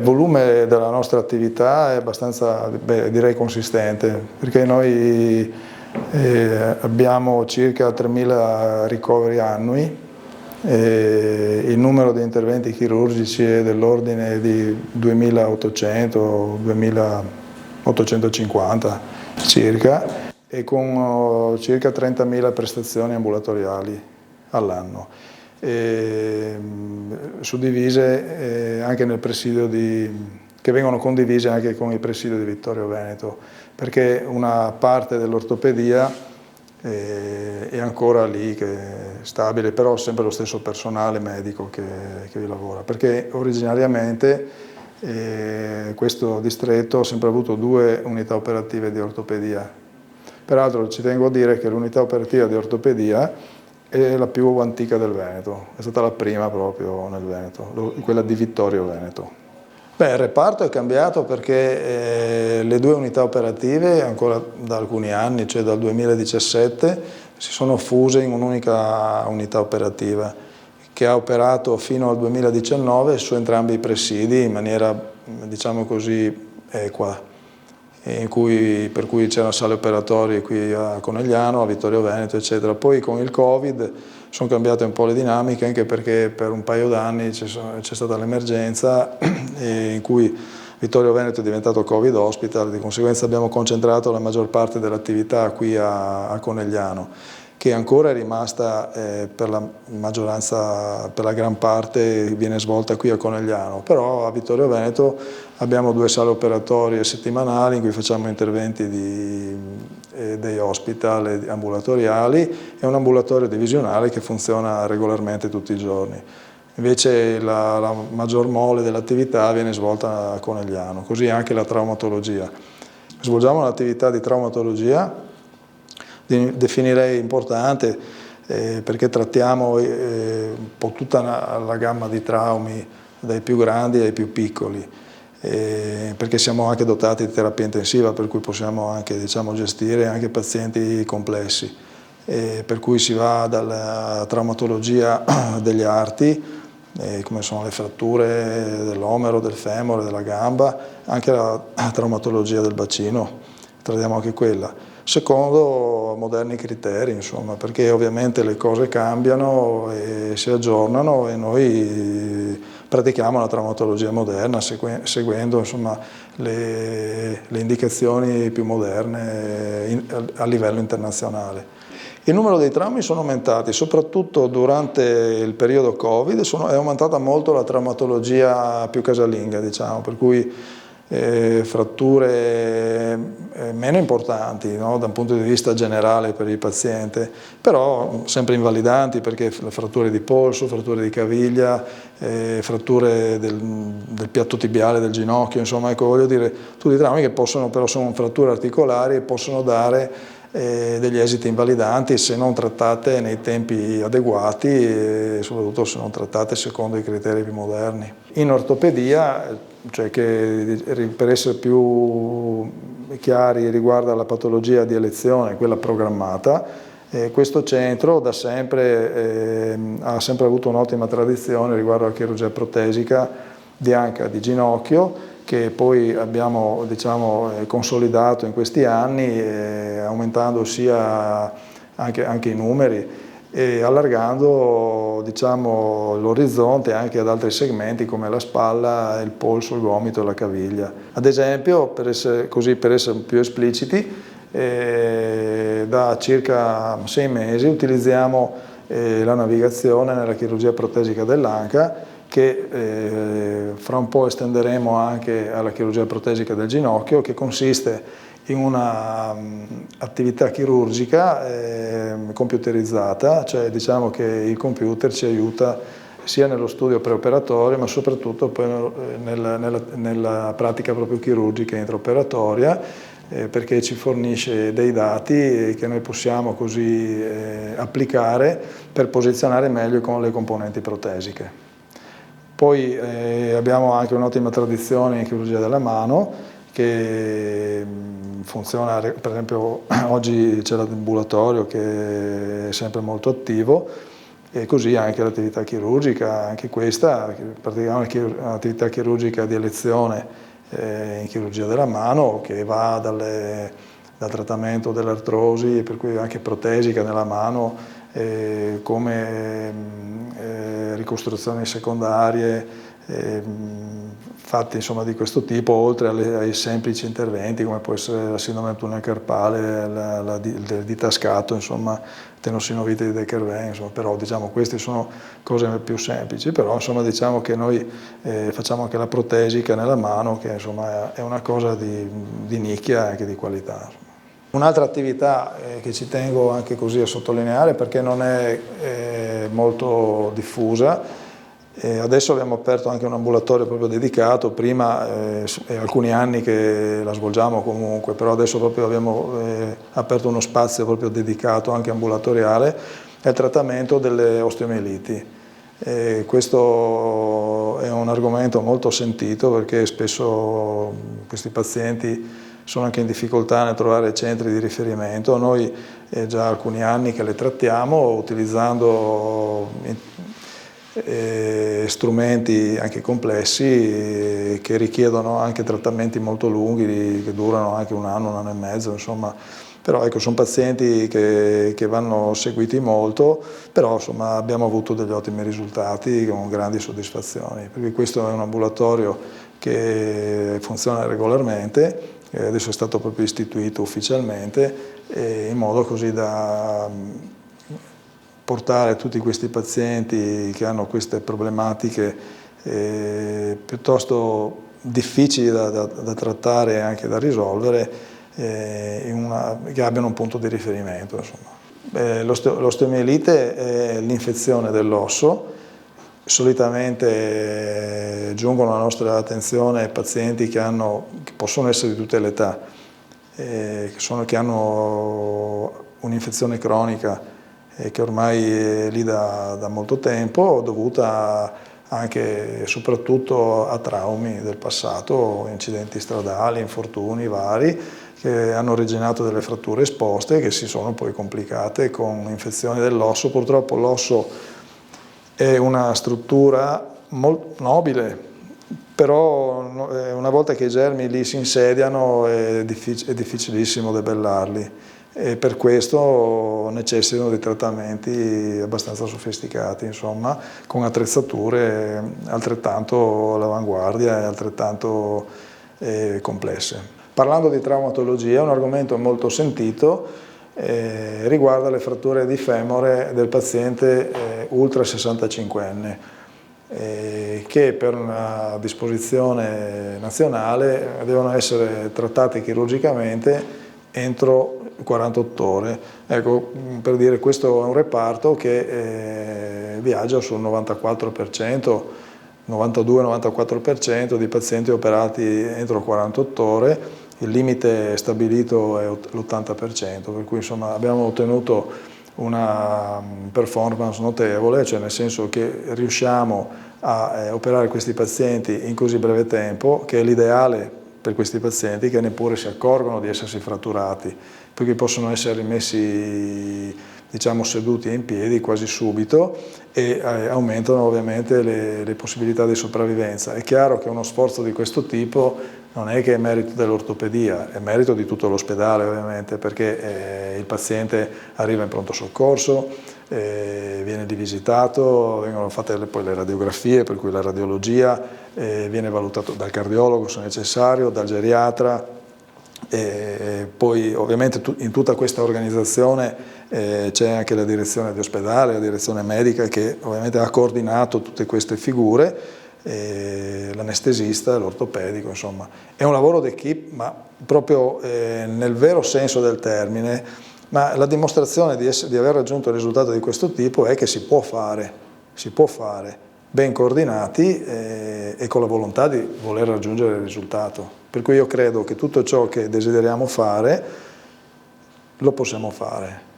Il volume della nostra attività è abbastanza, direi consistente, perché noi abbiamo circa 3.000 ricoveri annui, il numero di interventi chirurgici è dell'ordine di 2.800-2.850 circa, e con circa 30.000 prestazioni ambulatoriali all'anno, suddivise anche nel presidio che vengono condivise anche con il presidio di Vittorio Veneto, perché una parte dell'ortopedia è ancora lì, che è stabile, però sempre lo stesso personale medico che vi lavora, perché originariamente questo distretto ha sempre avuto 2 unità operative di ortopedia. Peraltro ci tengo a dire che l'unità operativa di ortopedia è la più antica del Veneto, è stata la prima proprio nel Veneto, quella di Vittorio Veneto. Il reparto è cambiato perché le 2 unità operative, ancora da alcuni anni, cioè dal 2017, si sono fuse in un'unica unità operativa che ha operato fino al 2019 su entrambi i presidi in maniera, diciamo così, equa, per cui c'erano sale operatorie qui a Conegliano, a Vittorio Veneto, eccetera. Poi con il Covid sono cambiate un po' le dinamiche, anche perché per un paio d'anni c'è stata l'emergenza in cui Vittorio Veneto è diventato Covid hospital, di conseguenza abbiamo concentrato la maggior parte dell'attività qui a Conegliano, che ancora è rimasta per la maggioranza, per la gran parte viene svolta qui a Conegliano, però a Vittorio Veneto abbiamo 2 sale operatorie settimanali in cui facciamo interventi dei hospital ambulatoriali e un ambulatorio divisionale che funziona regolarmente tutti i giorni. Invece la maggior mole dell'attività viene svolta a Conegliano, così anche la traumatologia. Svolgiamo un'attività di traumatologia, definirei importante, perché trattiamo un po' tutta la gamma di traumi, dai più grandi ai più piccoli, perché siamo anche dotati di terapia intensiva, per cui possiamo anche, diciamo, gestire anche pazienti complessi, per cui si va dalla traumatologia degli arti, come sono le fratture dell'omero, del femore, della gamba, anche la traumatologia del bacino, trattiamo anche quella. Secondo moderni criteri, insomma, perché ovviamente le cose cambiano e si aggiornano e noi pratichiamo la traumatologia moderna seguendo, insomma, le indicazioni più moderne a livello internazionale. Il numero dei traumi sono aumentati, soprattutto durante il periodo Covid, è aumentata molto la traumatologia più casalinga, diciamo, per cui fratture meno importanti, no, da un punto di vista generale per il paziente, però sempre invalidanti, perché fratture di polso, fratture di caviglia, fratture del piatto tibiale del ginocchio, insomma, ecco, voglio dire, tutti i traumi che possono, però sono fratture articolari e possono dare degli esiti invalidanti se non trattate nei tempi adeguati e soprattutto se non trattate secondo i criteri più moderni. In ortopedia, cioè che per essere più chiari riguarda la patologia di elezione, quella programmata, questo centro da sempre ha sempre avuto un'ottima tradizione riguardo alla chirurgia protesica di anca, di ginocchio, che poi abbiamo, diciamo, consolidato in questi anni, aumentando sia anche i numeri e allargando, diciamo, l'orizzonte anche ad altri segmenti come la spalla, il polso, il gomito e la caviglia. Ad esempio, per essere più espliciti, da circa 6 mesi utilizziamo la navigazione nella chirurgia protesica dell'anca, che fra un po' estenderemo anche alla chirurgia protesica del ginocchio, che consiste in una attività chirurgica computerizzata, cioè diciamo che il computer ci aiuta sia nello studio preoperatorio ma soprattutto poi nella pratica proprio chirurgica intraoperatoria, perché ci fornisce dei dati che noi possiamo così applicare per posizionare meglio con le componenti protesiche. Poi abbiamo anche un'ottima tradizione in chirurgia della mano che funziona, per esempio oggi c'è l'ambulatorio che è sempre molto attivo e così anche l'attività chirurgica, anche questa, praticamente un'attività chirurgica di elezione in chirurgia della mano, che va dal trattamento dell'artrosi, per cui anche protesica nella mano, come ricostruzioni secondarie, fatti insomma di questo tipo, oltre ai semplici interventi come può essere la sindrome del tunnel carpale, il ditascato, insomma, tenossinovite di De Quervain, insomma, però diciamo queste sono cose più semplici, però insomma diciamo che noi facciamo anche la protesica nella mano, che insomma è una cosa di nicchia e anche di qualità. Un'altra attività che ci tengo anche così a sottolineare, perché non è molto diffusa, adesso abbiamo aperto anche un ambulatorio proprio dedicato, prima è alcuni anni che la svolgiamo comunque, però adesso proprio abbiamo aperto uno spazio proprio dedicato anche ambulatoriale al trattamento delle osteomieliti. Questo è un argomento molto sentito perché spesso questi pazienti sono anche in difficoltà nel trovare centri di riferimento. Noi è già alcuni anni che le trattiamo utilizzando strumenti anche complessi che richiedono anche trattamenti molto lunghi che durano anche un anno e mezzo, insomma. Però ecco, sono pazienti che vanno seguiti molto, però insomma, abbiamo avuto degli ottimi risultati con grandi soddisfazioni, perché questo è un ambulatorio che funziona regolarmente, adesso è stato proprio istituito ufficialmente, in modo così da portare tutti questi pazienti che hanno queste problematiche piuttosto difficili da trattare e anche da risolvere, che abbiano un punto di riferimento. L'osteomielite è l'infezione dell'osso, solitamente giungono alla nostra attenzione pazienti che possono essere di tutte le età, che hanno un'infezione cronica che ormai è lì da molto tempo, dovuta anche e soprattutto a traumi del passato, incidenti stradali, infortuni vari, che hanno originato delle fratture esposte che si sono poi complicate con infezioni dell'osso. Purtroppo l'osso è una struttura molto nobile, però una volta che i germi lì si insediano è difficilissimo debellarli e per questo necessitano di trattamenti abbastanza sofisticati, insomma, con attrezzature altrettanto all'avanguardia e altrettanto complesse. Parlando di traumatologia, un argomento molto sentito riguarda le fratture di femore del paziente ultra 65enne, che per una disposizione nazionale devono essere trattate chirurgicamente entro 48 ore. Ecco, per dire, questo è un reparto che viaggia sul 94%, 92-94% di pazienti operati entro 48 ore, il limite stabilito è l'80%, per cui insomma abbiamo ottenuto una performance notevole, cioè nel senso che riusciamo a operare questi pazienti in così breve tempo, che è l'ideale per questi pazienti, che neppure si accorgono di essersi fratturati, perché possono essere rimessi, diciamo, seduti e in piedi quasi subito e aumentano ovviamente le possibilità di sopravvivenza. È chiaro che uno sforzo di questo tipo non è che è merito dell'ortopedia, è merito di tutto l'ospedale ovviamente, perché il paziente arriva in pronto soccorso, viene divisitato, vengono fatte poi le radiografie, per cui la radiologia viene valutato dal cardiologo se necessario, dal geriatra, poi ovviamente in tutta questa organizzazione c'è anche la direzione di ospedale, la direzione medica che ovviamente ha coordinato tutte queste figure, l'anestesista, l'ortopedico, insomma. È un lavoro d'equipe, ma proprio nel vero senso del termine, ma la dimostrazione di aver raggiunto un risultato di questo tipo è che si può fare ben coordinati e con la volontà di voler raggiungere il risultato. Per cui io credo che tutto ciò che desideriamo fare lo possiamo fare.